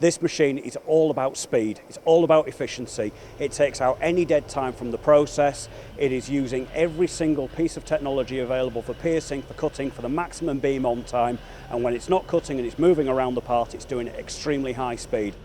This machine is all about speed, it's all about efficiency. It takes out any dead time from the process. It is using every single piece of technology available for piercing, for cutting, for the maximum beam on time, and when it's not cutting and it's moving around the part, it's doing it at extremely high speed.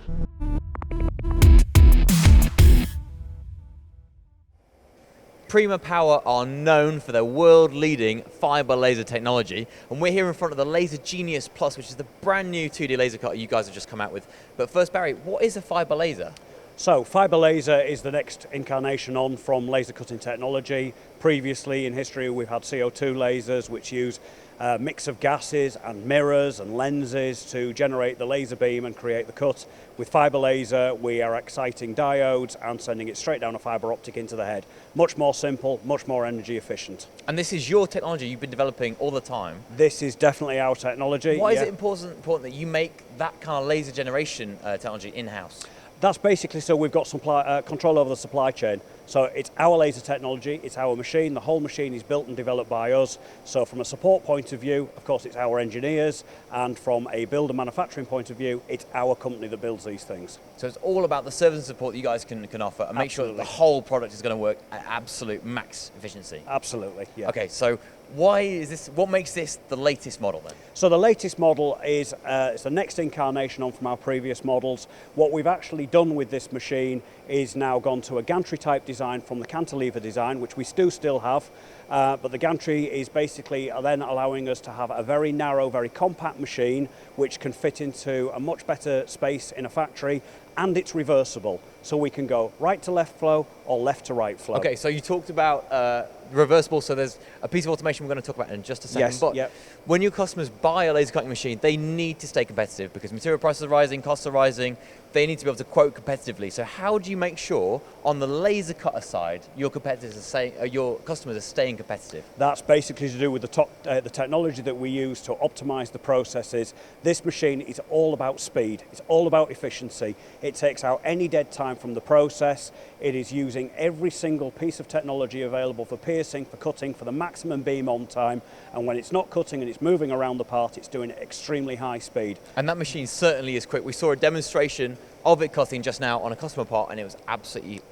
Prima Power are known for their world-leading fiber laser technology, and we're here in front of the Laser Genius Plus, which is the brand new 2D laser cutter you guys have just come out with. But first, Barry, what is a fiber laser? So, fiber laser is the next incarnation on from laser cutting technology. Previously in history we've had CO2 lasers, which use a mix of gases and mirrors and lenses to generate the laser beam and create the cut. With fiber laser we are exciting diodes and sending it straight down a fiber optic into the head. Much more simple, much more energy efficient. And this is your technology you've been developing all the time? This is definitely our technology. Why is it important that you make that kind of laser generation technology in-house? That's basically so we've got control over the supply chain. So it's our laser technology, it's our machine, the whole machine is built and developed by us. So from a support point of view, of course it's our engineers, and from a build and manufacturing point of view, it's our company that builds these things. So it's all about the service and support that you guys can offer and make sure that the whole product is going to work at absolute max efficiency. Absolutely, yeah. Okay, so what makes this the latest model then? So the latest model is it's the next incarnation on from our previous models. What we've actually done with this machine is now gone to a gantry type design from the cantilever design, which we still have, but the gantry is basically then allowing us to have a very narrow, very compact machine which can fit into a much better space in a factory, and it's reversible. So we can go right to left flow or left to right flow. Okay, so you talked about reversible, so there's a piece of automation we're going to talk about in just a second. Yes, but yep. When your customers buy a laser cutting machine, they need to stay competitive because material prices are rising, costs are rising, they need to be able to quote competitively. So how do you make sure on the laser cutter side your customers are staying competitive? That's basically to do with the technology that we use to optimize the processes. This machine is all about speed, it's all about efficiency. It takes out any dead time from the process. It is using every single piece of technology available for piercing, for cutting, for the maximum beam on time, and when it's not cutting and it's moving around the part, it's doing it at extremely high speed. And that machine certainly is quick. We saw a demonstration of it cutting just now on a customer part, and it was absolutely,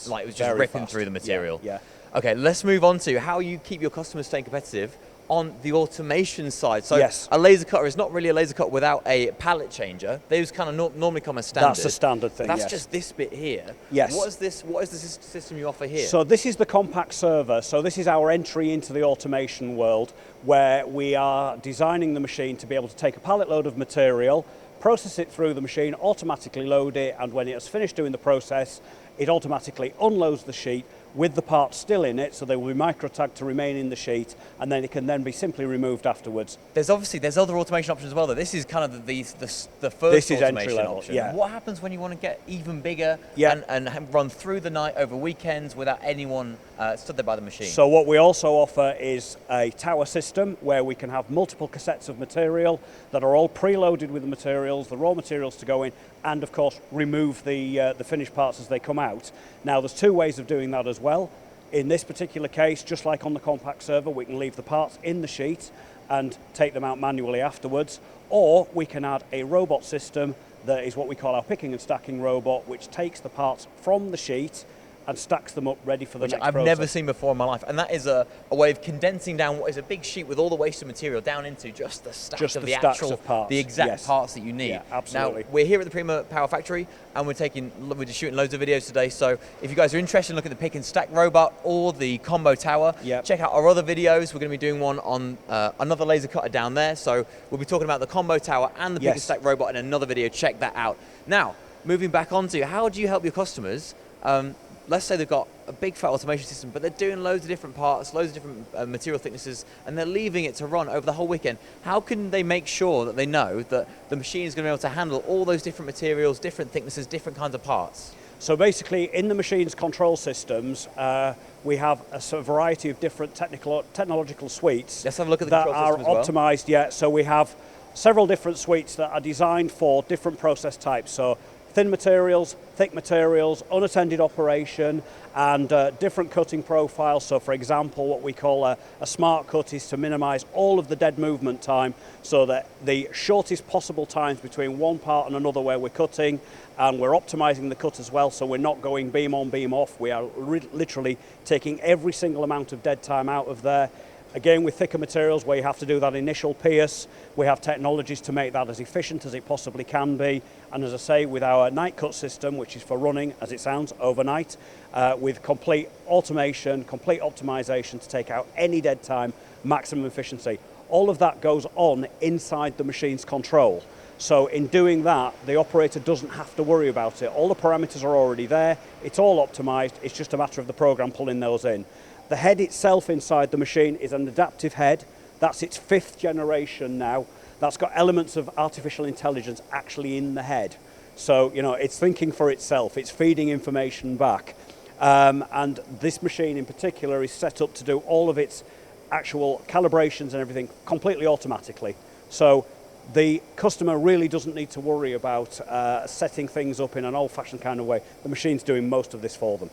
like it was just ripping through the material. Yeah. Okay, let's move on to how you keep your customers staying competitive on the automation side. So a laser cutter is not really a laser cutter without a pallet changer. Those kind of normally come as standard. That's a standard thing, That's just this bit here. Yes. What is the system you offer here? So this is the compact server. So this is our entry into the automation world, where we are designing the machine to be able to take a pallet load of material, process it through the machine, automatically load it, and when it has finished doing the process, it automatically unloads the sheet with the parts still in it, so they will be micro-tagged to remain in the sheet, and then it can then be simply removed afterwards. There's other automation options as well, though. This is kind of the first this is automation entry level, option. yeah. What happens when you want to get even bigger and run through the night over weekends without anyone stood there by the machine? So what we also offer is a tower system where we can have multiple cassettes of material that are all preloaded with the materials, the raw materials to go in, and of course remove the finished parts as they come out. Now there's two ways of doing that as well. In this particular case, just like on the compact server, we can leave the parts in the sheet and take them out manually afterwards, or we can add a robot system that is what we call our picking and stacking robot, which takes the parts from the sheet and stacks them up ready for the next process. I've never seen before in my life, and that is a way of condensing down what is a big sheet with all the wasted material down into just the stacks of the actual parts. The exact parts that you need. Yeah, absolutely. Now, we're here at the Prima Power factory, and we're just shooting loads of videos today, so if you guys are interested in looking at the pick and stack robot or the combo tower, check out our other videos. We're going to be doing one on another laser cutter down there, so we'll be talking about the combo tower and the pick and stack robot in another video. Check that out. Now, moving back onto how do you help your customers? Let's say they've got a big fat automation system, but they're doing loads of different parts, loads of different material thicknesses, and they're leaving it to run over the whole weekend. How can they make sure that they know that the machine is going to be able to handle all those different materials, different thicknesses, different kinds of parts? So basically, in the machine's control systems, we have a variety of different technological suites. Let's have a look at the control system as well. That are optimized, So we have several different suites that are designed for different process types. So thin materials, thick materials, unattended operation, and different cutting profiles. So for example, what we call a smart cut is to minimize all of the dead movement time, so that the shortest possible times between one part and another where we're cutting, and we're optimizing the cut as well, so we're not going beam on, beam off. We are literally taking every single amount of dead time out of there. Again, with thicker materials where you have to do that initial pierce, we have technologies to make that as efficient as it possibly can be. And as I say, with our night cut system, which is for running, as it sounds, overnight, with complete automation, complete optimization to take out any dead time, maximum efficiency. All of that goes on inside the machine's control. So in doing that, the operator doesn't have to worry about it. All the parameters are already there. It's all optimized. It's just a matter of the program pulling those in. The head itself inside the machine is an adaptive head. That's its 5th generation now. That's got elements of artificial intelligence actually in the head. So, you know, it's thinking for itself. It's feeding information back. And this machine in particular is set up to do all of its actual calibrations and everything completely automatically. So the customer really doesn't need to worry about setting things up in an old-fashioned kind of way. The machine's doing most of this for them.